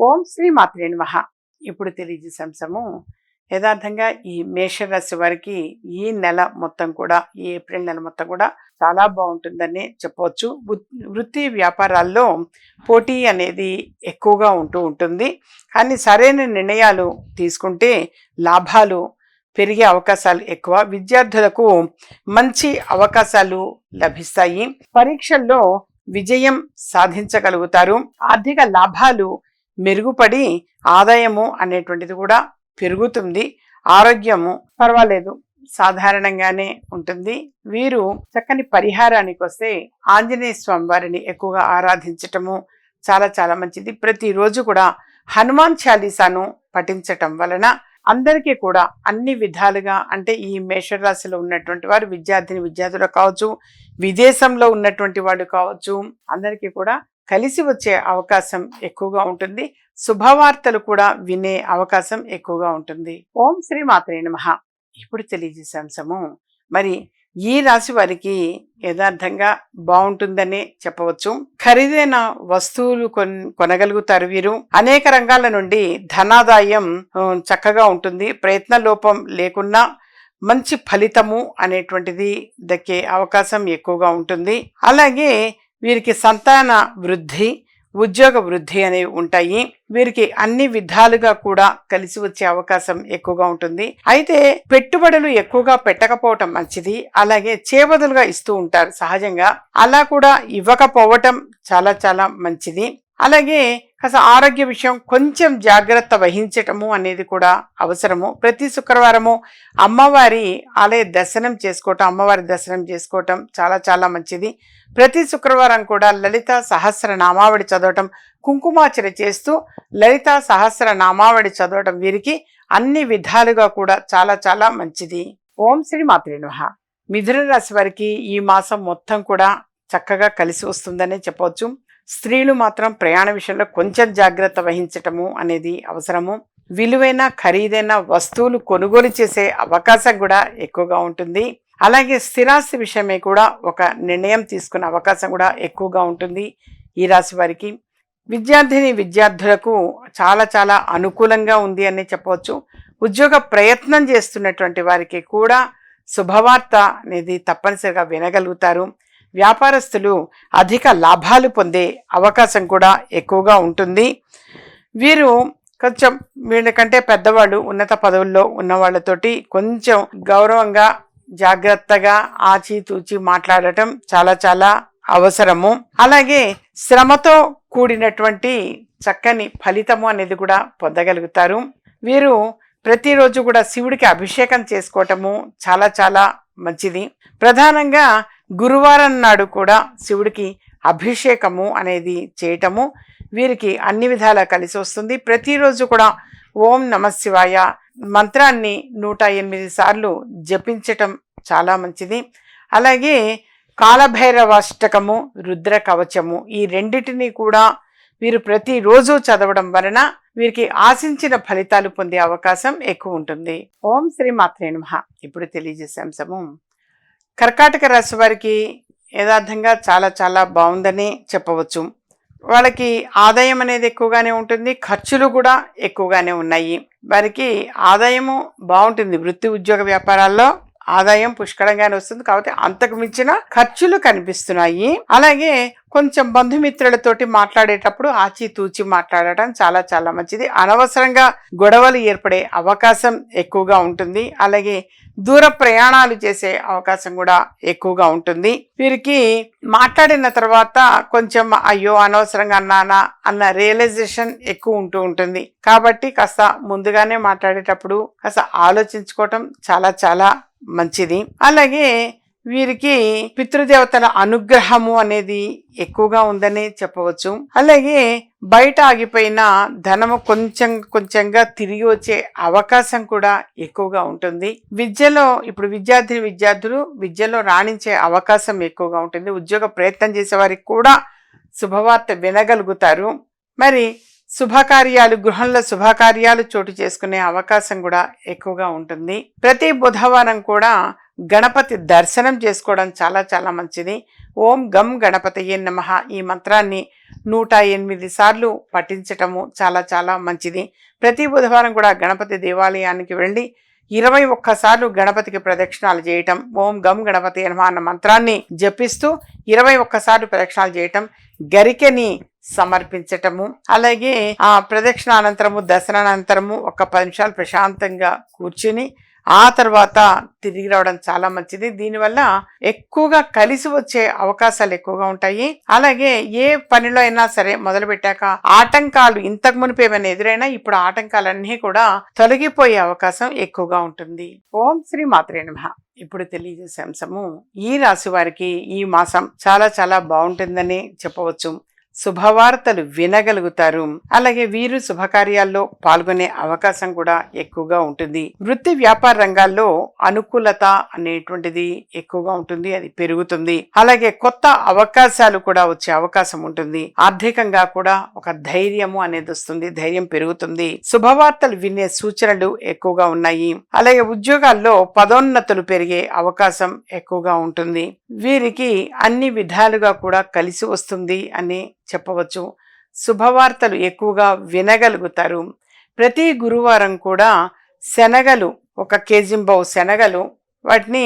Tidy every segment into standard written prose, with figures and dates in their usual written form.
ఓం శ్రీ మాత్రే నమః. ఇప్పుడు తెలియజేసే అంశము యథార్థంగా ఈ మేషరాశి వారికి ఈ నెల మొత్తం కూడా, ఈ ఏప్రిల్ నెల మొత్తం కూడా చాలా బాగుంటుందని చెప్పవచ్చు. వృత్తి వ్యాపారాల్లో పోటీ అనేది ఎక్కువగా ఉంటుంది. కానీ సరైన నిర్ణయాలు తీసుకుంటే లాభాలు పెరిగే అవకాశాలు ఎక్కువ. విద్యార్థులకు మంచి అవకాశాలు లభిస్తాయి. పరీక్షల్లో విజయం సాధించగలుగుతారు. ఆర్థిక లాభాలు మెరుగుపడి ఆదాయము అనేటువంటిది కూడా పెరుగుతుంది. ఆరోగ్యము పర్వాలేదు, సాధారణంగానే ఉంటుంది. వీరు చక్కని పరిహారానికి వస్తే ఆంజనేయ స్వామి వారిని ఎక్కువగా ఆరాధించటము చాలా చాలా మంచిది. ప్రతిరోజు కూడా హనుమాన్ చాలీసాను పఠించటం వలన అందరికీ కూడా అన్ని విధాలుగా, అంటే ఈ మేషరాశిలో ఉన్నటువంటి వారు విద్యార్థులు కావచ్చు, విదేశంలో ఉన్నటువంటి వాళ్ళు కావచ్చు, అందరికీ కూడా కలిసి వచ్చే అవకాశం ఎక్కువగా ఉంటుంది. శుభవార్తలు కూడా వినే అవకాశం ఎక్కువగా ఉంటుంది. ఓం శ్రీ మాత్రే నమః. ఇప్పుడు తెలియజేసే అంశము మరి ఈ రాశి వారికి యథార్థంగా బాగుంటుందనే చెప్పవచ్చు. ఖరీదైన వస్తువులు కొనగలుగుతారు వీరు. అనేక రంగాల నుండి ధనాదాయం చక్కగా ఉంటుంది. ప్రయత్న లోపం లేకున్నా మంచి ఫలితము అనేటువంటిది దక్కే అవకాశం ఎక్కువగా ఉంటుంది. అలాగే వీరికి సంతాన వృద్ధి, ఉద్యోగ వృద్ధి అనేవి ఉంటాయి. వీరికి అన్ని విధాలుగా కూడా కలిసి వచ్చే అవకాశం ఎక్కువగా ఉంటుంది. అయితే పెట్టుబడులు ఎక్కువగా పెట్టకపోవటం మంచిది. అలాగే చేబదులుగా ఇస్తూ ఉంటారు సహజంగా, అలా కూడా ఇవ్వకపోవటం చాలా చాలా మంచిది. అలాగే కాస్త ఆరోగ్య విషయం కొంచెం జాగ్రత్త వహించటము అనేది కూడా అవసరము. ప్రతి శుక్రవారము అమ్మవారి దర్శనం చేసుకోవటం చాలా చాలా మంచిది. ప్రతి శుక్రవారం కూడా లలితా సహస్రనామావళి చదవటం, కుంకుమార్చన చేస్తూ లలితా సహస్రనామావళి చదవటం వీరికి అన్ని విధాలుగా కూడా చాలా చాలా మంచిది. ఓం శ్రీ మాత్రే నమః. మిథున రాశి వారికి ఈ మాసం మొత్తం కూడా చక్కగా కలిసి వస్తుందనే చెప్పవచ్చు. స్త్రీలు మాత్రం ప్రయాణ విషయంలో కొంచెం జాగ్రత్త వహించటము అనేది అవసరము. విలువైన ఖరీదైన వస్తువులు కొనుగోలు చేసే అవకాశం కూడా ఎక్కువగా ఉంటుంది. అలాగే స్థిరాస్తి విషయమే కూడా ఒక నిర్ణయం తీసుకునే అవకాశం కూడా ఎక్కువగా ఉంటుంది ఈ రాశి వారికి. విద్యార్థులకు చాలా చాలా అనుకూలంగా ఉంది అని చెప్పవచ్చు. ఉద్యోగ ప్రయత్నం చేస్తున్నటువంటి వారికి కూడా శుభవార్త అనేది తప్పనిసరిగా వినగలుగుతారు. వ్యాపారస్తులు అధిక లాభాలు పొందే అవకాశం కూడా ఎక్కువగా ఉంటుంది. వీరు కొంచెం వీళ్ళకంటే పెద్దవాళ్ళు, ఉన్నత పదవుల్లో ఉన్న వాళ్ళతోటి కొంచెం గౌరవంగా జాగ్రత్తగా ఆచితూచి మాట్లాడటం చాలా చాలా అవసరము. అలాగే శ్రమతో కూడినటువంటి చక్కని ఫలితము అనేది కూడా పొందగలుగుతారు. వీరు ప్రతిరోజు కూడా శివుడికి అభిషేకం చేసుకోవటము చాలా చాలా మంచిది. ప్రధానంగా గురువారం నాడు కూడా శివుడికి అభిషేకము అనేది చేయటము వీరికి అన్ని విధాలా కలిసి వస్తుంది. ప్రతిరోజు కూడా ఓం నమఃశివాయ మంత్రాన్ని 108 సార్లు జపించటం చాలా మంచిది. అలాగే కాలభైరవాష్టకము, రుద్ర కవచము ఈ రెండిటిని కూడా వీరు ప్రతిరోజు చదవడం వలన వీరికి ఆశించిన ఫలితాలు పొందే అవకాశం ఎక్కువ ఉంటుంది. ఓం శ్రీ మాత్రే నమః. ఇప్పుడు తెలియజేసే అంశము కర్కాటక రాశి వారికి యథార్థంగా చాలా చాలా బాగుందని చెప్పవచ్చు. వాళ్ళకి ఆదాయం అనేది ఎక్కువగానే ఉంటుంది, ఖర్చులు కూడా ఎక్కువగానే ఉన్నాయి. వారికి ఆదాయము బాగుంటుంది. వృత్తి ఉద్యోగ వ్యాపారాల్లో ఆదాయం పుష్కలంగానే వస్తుంది. కాబట్టి అంతకు మించిన ఖర్చులు కనిపిస్తున్నాయి. అలాగే కొంచెం బంధుమిత్రులతోటి మాట్లాడేటప్పుడు ఆచితూచి మాట్లాడటం చాలా చాలా మంచిది. అనవసరంగా గొడవలు ఏర్పడే అవకాశం ఎక్కువగా ఉంటుంది. అలాగే దూర ప్రయాణాలు చేసే అవకాశం కూడా ఎక్కువగా ఉంటుంది. వీరికి మాట్లాడిన తర్వాత కొంచెం అయ్యో అనవసరంగా అన్నానా అన్న రియలైజేషన్ ఎక్కువ ఉంటుంది. కాబట్టి కాస్త ముందుగానే మాట్లాడేటప్పుడు కాస్త ఆలోచించుకోవటం చాలా చాలా మంచిది. అలాగే వీరికి పితృదేవతల అనుగ్రహము అనేది ఎక్కువగా ఉందని చెప్పవచ్చు. అలాగే బయట ఆగిపోయిన ధనము కొంచెంగా తిరిగి వచ్చే అవకాశం కూడా ఎక్కువగా ఉంటుంది. ఇప్పుడు విద్యార్థులు విద్యలో రాణించే అవకాశం ఎక్కువగా ఉంటుంది. ఉద్యోగ ప్రయత్నం చేసే వారికి కూడా శుభవార్త వినగలుగుతారు. మరి గృహంలో శుభకార్యాలు చోటు చేసుకునే అవకాశం కూడా ఎక్కువగా ఉంటుంది. ప్రతి బుధవారం కూడా గణపతి దర్శనం చేసుకోవడం చాలా చాలా మంచిది. ఓం గం గణపతయే నమః ఈ మంత్రాన్ని 108 సార్లు పఠించటము చాలా చాలా మంచిది. ప్రతి బుధవారం కూడా గణపతి దేవాలయానికి వెళ్ళి 21 సార్లు గణపతికి ప్రదక్షిణాలు చేయటం, ఓం గం గణపతి నమః అన్న మంత్రాన్ని జపిస్తూ 21 సార్లు ప్రదక్షిణాలు చేయటం, గరికెని సమర్పించటము, అలాగే ఆ ప్రదక్షిణానంతరము దర్శనానంతరము ఒక 10 నిమిషాలు ప్రశాంతంగా కూర్చుని ఆ తర్వాత తిరిగి రావడం చాలా మంచిది. దీనివల్ల ఎక్కువగా కలిసి వచ్చే అవకాశాలు ఎక్కువగా ఉంటాయి. అలాగే ఏ పనిలో అయినా సరే మొదలు పెట్టాక ఆటంకాలు ఇంతకు మునుపు ఏమైనా ఎదురైనా ఇప్పుడు ఆటంకాలన్నీ కూడా తొలగిపోయే అవకాశం ఎక్కువగా ఉంటుంది. ఓం శ్రీ మాత్రే నమః. ఇప్పుడు తెలియజేసే అంశము ఈ రాశి వారికి ఈ మాసం చాలా చాలా బాగుంటుందని చెప్పవచ్చు. శుభవార్తలు వినగలుగుతారు. అలాగే వీరు శుభకార్యాల్లో పాల్గొనే అవకాశం కూడా ఎక్కువగా ఉంటుంది. వృత్తి వ్యాపార రంగాల్లో అనుకూలత అనేటువంటిది ఎక్కువగా ఉంటుంది, అది పెరుగుతుంది. అలాగే కొత్త అవకాశాలు కూడా వచ్చే అవకాశం ఉంటుంది. ఆర్థికంగా కూడా ఒక ధైర్యము అనేది వస్తుంది, ధైర్యం పెరుగుతుంది. శుభవార్తలు వినే సూచనలు ఎక్కువగా ఉన్నాయి. అలాగే ఉద్యోగాల్లో పదోన్నతులు పెరిగే అవకాశం ఎక్కువగా ఉంటుంది. వీరికి అన్ని విధాలుగా కూడా కలిసి వస్తుంది అని చెప్పవచ్చు. శుభవార్తలు ఎక్కువగా వినగలుగుతారు. ప్రతి గురువారం కూడా శనగలు 1 కేజీంబావు శనగలు వాటిని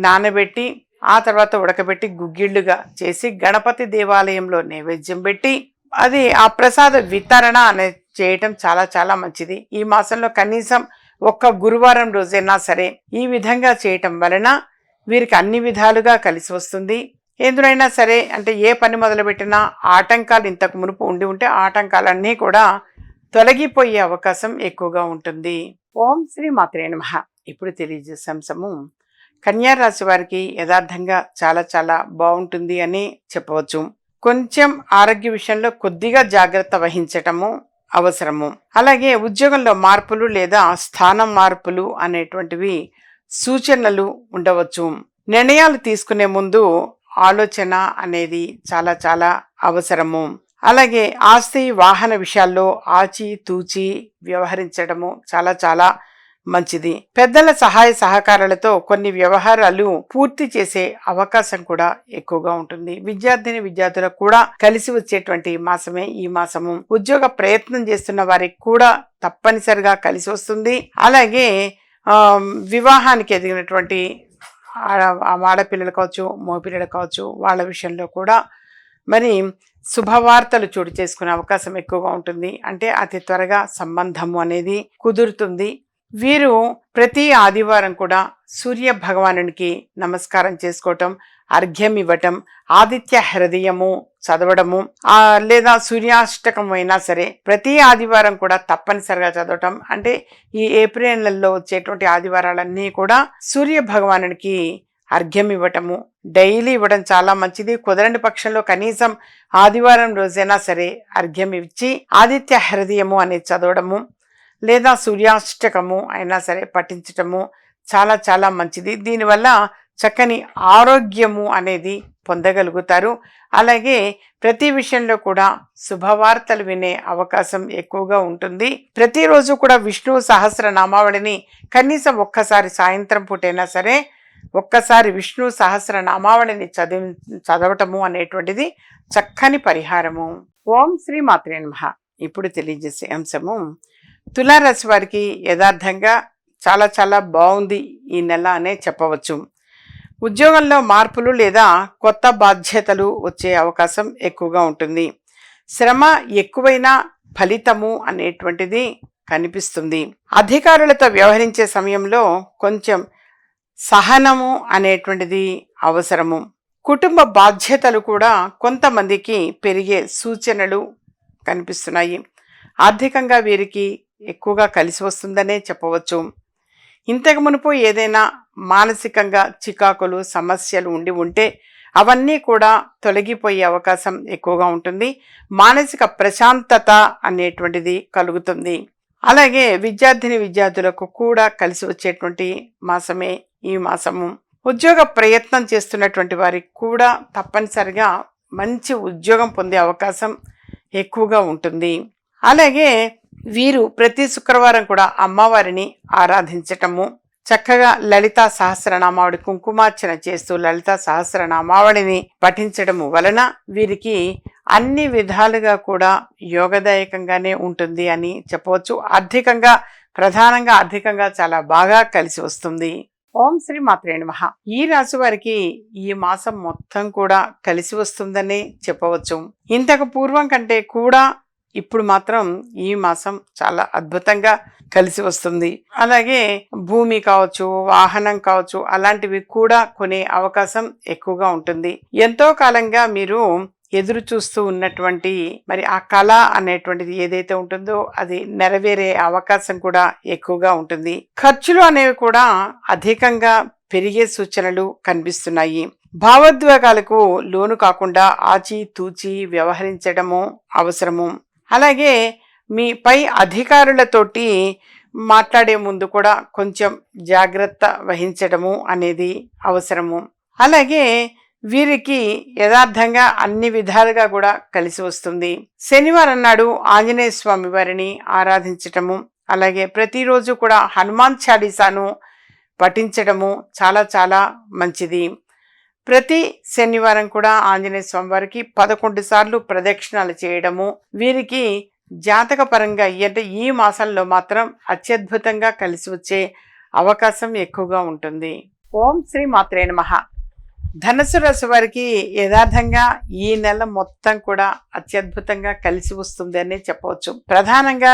నానబెట్టి ఆ తర్వాత ఉడకబెట్టి గుగ్గిళ్ళుగా చేసి గణపతి దేవాలయంలో నైవేద్యం పెట్టి అది ఆ ప్రసాద వితరణ అనేది చేయటం చాలా చాలా మంచిది. ఈ మాసంలో కనీసం 1 గురువారం రోజైనా సరే ఈ విధంగా చేయటం వలన వీరికి అన్ని విధాలుగా కలిసి వస్తుంది. ఎందునైనా సరే అంటే ఏ పని మొదలుపెట్టినా ఆటంకాలు ఇంతకు మునుపు ఉంటే ఆటంకాలన్నీ కూడా తొలగిపోయే అవకాశం ఎక్కువగా ఉంటుంది. ఓం శ్రీ మాత్రే నమః. ఇప్పుడు తెలియజేసే అంశము కన్యా రాశి వారికి యథార్థంగా చాలా చాలా బాగుంటుంది అని చెప్పవచ్చు. కొంచెం ఆరోగ్య విషయంలో కొద్దిగా జాగ్రత్త వహించటము అవసరము. అలాగే ఉద్యోగంలో మార్పులు లేదా స్థానం మార్పులు అనేటువంటివి సూచనలు ఉండవచ్చు. నిర్ణయాలు తీసుకునే ముందు ఆలోచన అనేది చాలా చాలా అవసరము. అలాగే ఆస్తి వాహన విషయాల్లో ఆచి తూచి వ్యవహరించడము చాలా చాలా మంచిది. పెద్దల సహాయ సహకారాలతో కొన్ని వ్యవహారాలు పూర్తి చేసే అవకాశం కూడా ఎక్కువగా ఉంటుంది. విద్యార్థులకు కూడా కలిసి వచ్చేటువంటి మాసమే ఈ మాసము. ఉద్యోగ ప్రయత్నం చేస్తున్న వారికి కూడా తప్పనిసరిగా కలిసి వస్తుంది. అలాగే వివాహానికి ఎదిగినటువంటి ఆడపిల్లలు కావచ్చు, మగపిల్లలు కావచ్చు, వాళ్ళ విషయంలో కూడా మరి శుభవార్తలు చోటు చేసుకునే అవకాశం ఎక్కువగా ఉంటుంది. అంటే అతి త్వరగా సంబంధము అనేది కుదురుతుంది. వీరు ప్రతి ఆదివారం కూడా సూర్య భగవానునికి నమస్కారం చేసుకోవటం, అర్ఘ్యం ఇవ్వటం, ఆదిత్య హృదయము చదవడము లేదా సూర్యాష్టకం అయినా సరే ప్రతి ఆదివారం కూడా తప్పనిసరిగా చదవటం. అంటే ఈ ఏప్రిల్ నెలలో వచ్చేటువంటి ఆదివారాలన్నీ కూడా సూర్య భగవానునికి అర్ఘ్యం ఇవ్వటము డైలీ ఇవ్వడం చాలా మంచిది. కుదరని పక్షంలో కనీసం ఆదివారం రోజైనా సరే అర్ఘ్యం ఇచ్చి ఆదిత్య హృదయము అనేది చదవడము లేదా సూర్యాష్టకము అయినా సరే పఠించటము చాలా చాలా మంచిది. దీనివల్ల చక్కని ఆరోగ్యము అనేది పొందగలుగుతారు. అలాగే ప్రతి విషయంలో కూడా శుభవార్తలు వినే అవకాశం ఎక్కువగా ఉంటుంది. ప్రతిరోజు కూడా విష్ణు సహస్రనామావళిని కనీసం ఒక్కసారి సాయంత్రం పూటైనా సరే ఒక్కసారి విష్ణు సహస్రనామావళిని చదవటము అనేటువంటిది చక్కని పరిహారము. ఓం శ్రీ మాత్రే నమః. ఇప్పుడు తెలియజేసే అంశము తులారాశి వారికి యథార్థంగా చాలా చాలా బాగుంది ఈ నెల అనే చెప్పవచ్చు. ఉద్యోగంలో మార్పులు లేదా కొత్త బాధ్యతలు వచ్చే అవకాశం ఎక్కువగా ఉంటుంది. శ్రమ ఎక్కువైనా ఫలితము అనేటువంటిది కనిపిస్తుంది. అధికారులతో వ్యవహరించే సమయంలో కొంచెం సహనము అనేటువంటిది అవసరము. కుటుంబ బాధ్యతలు కూడా కొంతమందికి పెరిగే సూచనలు కనిపిస్తున్నాయి. ఆర్థికంగా వీరికి ఎక్కువగా కలిసి వస్తుందనే చెప్పవచ్చు. ఇంతకు మునుపు ఏదైనా మానసికంగా చికాకులు సమస్యలు ఉంటే అవన్నీ కూడా తొలగిపోయే అవకాశం ఎక్కువగా ఉంటుంది. మానసిక ప్రశాంతత అనేటువంటిది కలుగుతుంది. అలాగే విద్యార్థులకు కూడా కలిసి వచ్చేటువంటి మాసమే ఈ మాసము. ఉద్యోగ ప్రయత్నం చేస్తున్నటువంటి వారికి కూడా తప్పనిసరిగా మంచి ఉద్యోగం పొందే అవకాశం ఎక్కువగా ఉంటుంది. అలాగే వీరు ప్రతి శుక్రవారం కూడా అమ్మవారిని ఆరాధించటము చక్కగా లలితా సహస్రనామావళి కుంకుమార్చన చేస్తూ లలితా సహస్రనామావళిని పఠించడము వలన వీరికి అన్ని విధాలుగా కూడా యోగదాయకంగానే ఉంటుంది అని చెప్పవచ్చు. ప్రధానంగా ఆర్థికంగా చాలా బాగా కలిసి వస్తుంది. ఓం శ్రీ మాత్రే నమః. ఈ రాశి వారికి ఈ మాసం మొత్తం కూడా కలిసి వస్తుందని చెప్పవచ్చు. ఇంతకు పూర్వం కంటే కూడా ఇప్పుడు మాత్రం ఈ మాసం చాలా అద్భుతంగా కలిసి వస్తుంది. అలాగే భూమి కావచ్చు, వాహనం కావచ్చు, అలాంటివి కూడా కొనే అవకాశం ఎక్కువగా ఉంటుంది. ఎంతో కాలంగా మీరు ఎదురు చూస్తూ ఉన్నటువంటి మరి ఆ కళ అనేటువంటిది ఏదైతే ఉంటుందో అది నెరవేరే అవకాశం కూడా ఎక్కువగా ఉంటుంది. ఖర్చులు అనేవి కూడా అధికంగా పెరిగే సూచనలు కనిపిస్తున్నాయి. భావోద్వేగాలకు లోను కాకుండా ఆచి తూచి వ్యవహరించడము అవసరము. అలాగే మీ పై అధికారులతోటి మాట్లాడే ముందు కూడా కొంచెం జాగ్రత్త వహించడము అనేది అవసరము. అలాగే వీరికి యథార్థంగా అన్ని విధాలుగా కూడా కలిసి వస్తుంది. శనివారం నాడు ఆంజనేయ స్వామి వారిని ఆరాధించటము, అలాగే ప్రతిరోజు కూడా హనుమాన్ చాలీసాను పఠించడము చాలా చాలా మంచిది. ప్రతి శనివారం కూడా ఆంజనేయ స్వామి వారికి 11 సార్లు ప్రదక్షిణాలు చేయడము వీరికి జాతక పరంగా అంటే ఈ మాసంలో మాత్రం అత్యద్భుతంగా కలిసి వచ్చే అవకాశం ఎక్కువగా ఉంటుంది. ఓం శ్రీ మాత్రే నమః. ధనుసు రాశి వారికి యథార్థంగా ఈ నెల మొత్తం కూడా అత్యద్భుతంగా కలిసి వస్తుంది అని చెప్పవచ్చు. ప్రధానంగా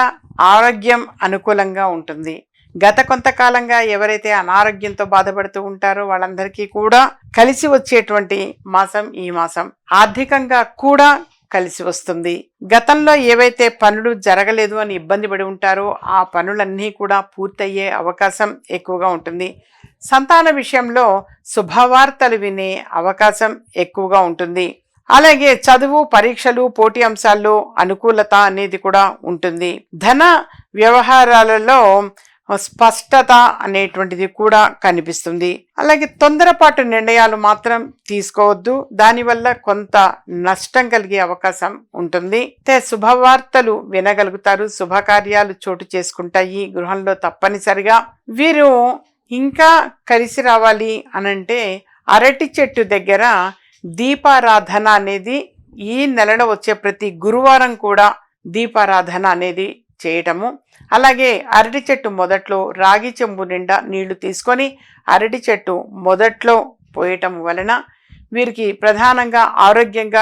ఆరోగ్యం అనుకూలంగా ఉంటుంది. గత కొంతకాలంగా ఎవరైతే అనారోగ్యంతో బాధపడుతూ ఉంటారో వాళ్ళందరికీ కూడా కలిసి వచ్చేటువంటి మాసం ఈ మాసం. ఆర్థికంగా కూడా కలిసి వస్తుంది. గతంలో ఏవైతే పనులు జరగలేదు అని ఇబ్బంది పడి ఉంటారో ఆ పనులన్నీ కూడా పూర్తయ్యే అవకాశం ఎక్కువగా ఉంటుంది. సంతాన విషయంలో శుభవార్తలు వినే అవకాశం ఎక్కువగా ఉంటుంది. అలాగే చదువు, పరీక్షలు, పోటీ అంశాల్లో అనుకూలత అనేది కూడా ఉంటుంది. ధన వ్యవహారాలలో స్పష్టత అనేటువంటిది కూడా కనిపిస్తుంది. అలాగే తొందరపాటు నిర్ణయాలు మాత్రం తీసుకోవద్దు, దానివల్ల కొంత నష్టం కలిగే అవకాశం ఉంటుంది. శుభవార్తలు వినగలుగుతారు, శుభకార్యాలు చోటు చేసుకుంటాయి గృహంలో తప్పనిసరిగా. వీరు ఇంకా కలిసి రావాలి అనంటే అరటి చెట్టు దగ్గర దీపారాధన అనేది ఈ నెలలో వచ్చే ప్రతి గురువారం కూడా దీపారాధన అనేది చేయటము. అలాగే అరటి చెట్టు మొదట్లో రాగి చెంబు నిండా నీళ్లు తీసుకొని అరటి చెట్టు మొదట్లో పోయటం వలన వీరికి ప్రధానంగా ఆరోగ్యంగా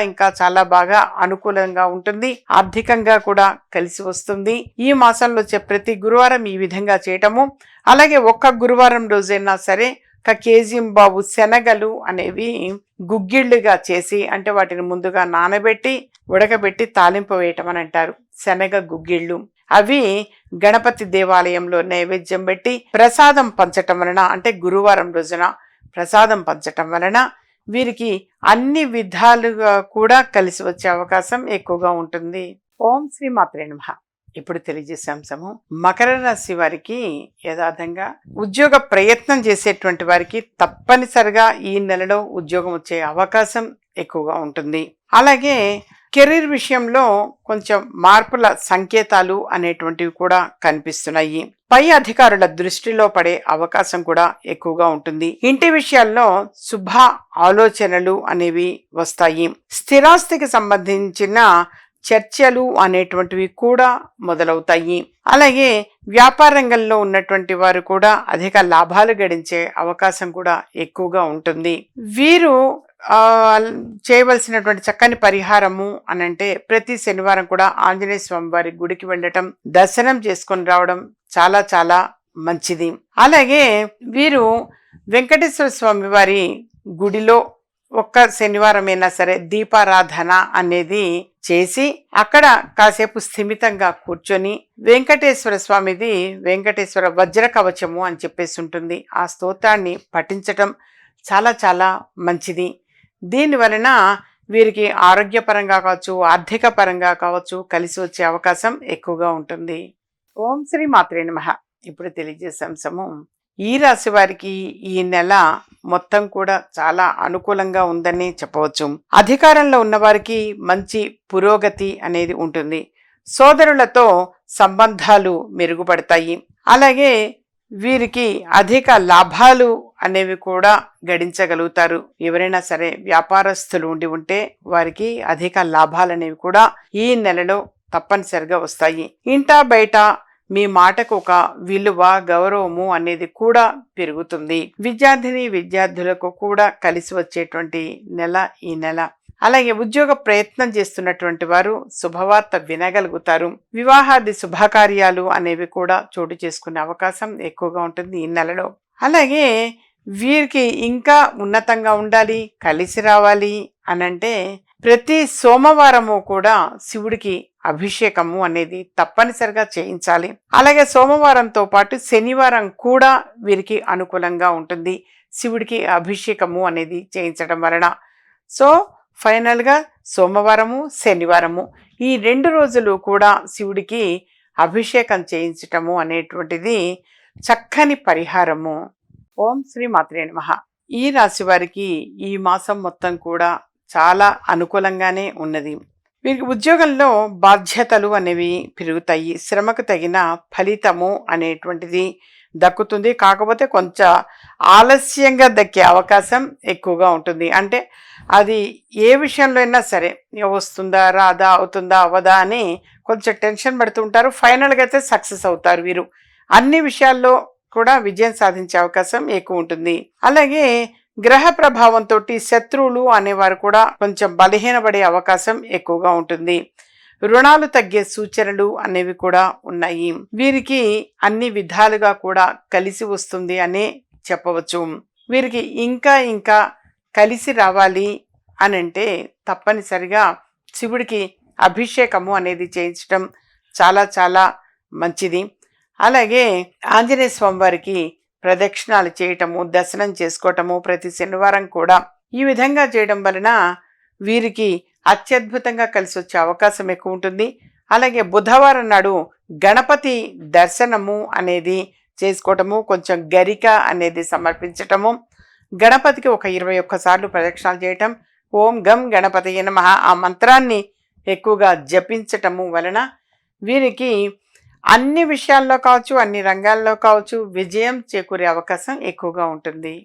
ఇంకా చాలా బాగా అనుకూలంగా ఉంటుంది. ఆర్థికంగా కూడా కలిసి వస్తుంది. ఈ మాసంలో వచ్చే ప్రతి గురువారం ఈ విధంగా చేయటము. అలాగే ఒక్క గురువారం రోజైనా సరే 1 కేజీ బాబు శనగలు అనేవి గుగ్గిళ్ళుగా చేసి, అంటే వాటిని ముందుగా నానబెట్టి ఉడకబెట్టి తాలింపు వేయటం అని అంటారు. శనగ గుగ్గిళ్ళు అవి గణపతి దేవాలయంలో నైవేద్యం పెట్టి ప్రసాదం పంచటం వలన, అంటే గురువారం రోజున ప్రసాదం పంచటం వలన వీరికి అన్ని విధాలుగా కూడా కలిసి వచ్చే అవకాశం ఎక్కువగా ఉంటుంది. ఓం శ్రీ మాత్రే నమః. ఇప్పుడు తెలియజేసే అంశము మకర రాశి వారికి యథార్థంగా ఉద్యోగ ప్రయత్నం చేసేటువంటి వారికి తప్పనిసరిగా ఈ నెలలో ఉద్యోగం వచ్చే అవకాశం ఎక్కువగా ఉంటుంది. అలాగే కెరీర్ విషయంలో కొంచెం మార్పుల సంకేతాలు అనేటువంటివి కూడా కనిపిస్తున్నాయి. పై అధికారుల దృష్టిలో పడే అవకాశం కూడా ఎక్కువగా ఉంటుంది. ఇంటి విషయాల్లో శుభ ఆలోచనలు అనేవి వస్తాయి. స్థిరాస్తికి సంబంధించిన చర్చలు అనేటువంటివి కూడా మొదలవుతాయి. అలాగే వ్యాపార రంగంలో ఉన్నటువంటి వారు కూడా అధిక లాభాలు గడించే అవకాశం కూడా ఎక్కువగా ఉంటుంది. వీరు చేయవలసినటువంటి చక్కని పరిహారము అనంటే ప్రతి శనివారం కూడా ఆంజనేయ స్వామి వారి గుడికి వెళ్ళటం, దర్శనం చేసుకొని రావడం చాలా చాలా మంచిది. అలాగే వీరు వెంకటేశ్వర స్వామి వారి గుడిలో ఒక్క శనివారం అయినా సరే దీపారాధన అనేది చేసి అక్కడ కాసేపు స్థిమితంగా కూర్చొని వెంకటేశ్వర స్వామిది వెంకటేశ్వర వజ్ర కవచము అని చెప్పేసి ఉంటుంది. ఆ స్తోత్రాన్ని పఠించటం చాలా చాలా మంచిది. దీని వలన వీరికి ఆరోగ్యపరంగా కావచ్చు, ఆర్థిక పరంగా కావచ్చు కలిసి వచ్చే అవకాశం ఎక్కువగా ఉంటుంది. ఓం శ్రీ మాత్రే నమః. ఇప్పుడు తెలియజేసే అంశము ఈ రాశి వారికి ఈ నెల మొత్తం కూడా చాలా అనుకూలంగా ఉందని చెప్పవచ్చు. అధికారంలో ఉన్న వారికి మంచి పురోగతి అనేది ఉంటుంది. సోదరులతో సంబంధాలు మెరుగుపడతాయి. అలాగే వీరికి అధిక లాభాలు అనేవి కూడా గడించగలుగుతారు. ఎవరైనా సరే వ్యాపారస్తులు ఉంటే వారికి అధిక లాభాలు అనేవి కూడా ఈ నెలలో తప్పనిసరిగా వస్తాయి. ఇంటా బయట మీ మాటకు ఒక విలువ, గౌరవము అనేది కూడా పెరుగుతుంది. విద్యార్థులకు కూడా కలిసి వచ్చేటువంటి నెల ఈ నెల. అలాగే ఉద్యోగ ప్రయత్నం చేస్తున్నటువంటి వారు శుభవార్త వినగలుగుతారు. వివాహాది శుభకార్యాలు అనేవి కూడా చోటు చేసుకునే అవకాశం ఎక్కువగా ఉంటుంది ఈ నెలలో. అలాగే వీరికి ఇంకా ఉన్నతంగా ఉండాలి, కలిసి రావాలి అనంటే ప్రతి సోమవారము కూడా శివుడికి అభిషేకము అనేది తప్పనిసరిగా చేయించాలి. అలాగే సోమవారంతో పాటు శనివారం కూడా వీరికి అనుకూలంగా ఉంటుంది శివుడికి అభిషేకము అనేది చేయించడం వలన. సో ఫైనల్గా సోమవారము, శనివారము ఈ 2 రోజులు కూడా శివుడికి అభిషేకం చేయించటము అనేటువంటిది చక్కని పరిహారము. ఓం శ్రీ మాత్రే నమః. ఈ రాశి వారికి ఈ మాసం మొత్తం కూడా చాలా అనుకూలంగానే ఉన్నది. వీరికి ఉద్యోగంలో బాధ్యతలు అనేవి పెరుగుతాయి. శ్రమకు తగిన ఫలితము అనేటువంటిది దక్కుతుంది. కాకపోతే కొంచెం ఆలస్యంగా దక్కే అవకాశం ఎక్కువగా ఉంటుంది. అంటే అది ఏ విషయంలో అయినా సరే వస్తుందా, రాదా, అవుతుందా, అవదా అని కొంచెం టెన్షన్ పడుతూ ఉంటారు. ఫైనల్గా అయితే సక్సెస్ అవుతారు. వీరు అన్ని విషయాల్లో కూడా విజయం సాధించే అవకాశం ఎక్కువ ఉంటుంది. అలాగే గ్రహ ప్రభావంతో శత్రువులు అనేవారు కూడా కొంచెం బలహీనపడే అవకాశం ఎక్కువగా ఉంటుంది. రుణాలు తగ్గే సూచనలు అనేవి కూడా ఉన్నాయి. వీరికి అన్ని విధాలుగా కూడా కలిసి వస్తుంది అనే చెప్పవచ్చు. వీరికి ఇంకా కలిసి రావాలి అనంటే తప్పనిసరిగా శివుడికి అభిషేకము అనేది చేయించడం చాలా చాలా మంచిది. అలాగే ఆంజనేయ స్వామి వారికి ప్రదక్షిణాలు చేయటము, దర్శనం చేసుకోవటము ప్రతి శనివారం కూడా ఈ విధంగా చేయడం వలన వీరికి అత్యద్భుతంగా కలిసి వచ్చే అవకాశం ఎక్కువ ఉంటుంది. అలాగే బుధవారం నాడు గణపతి దర్శనము అనేది చేసుకోవటము, కొంచెం గరిక అనేది సమర్పించటము, గణపతికి ఒక 21 సార్లు ప్రదక్షిణాలు చేయటం, ఓం గం గణపతయే నమః ఆ మంత్రాన్ని ఎక్కువగా జపించటము వలన వీరికి అన్ని విషయాల్లో కావచ్చు, అన్ని రంగాల్లో కావచ్చు విజయం చేకూరే అవకాశం ఎక్కువగా ఉంటుంది.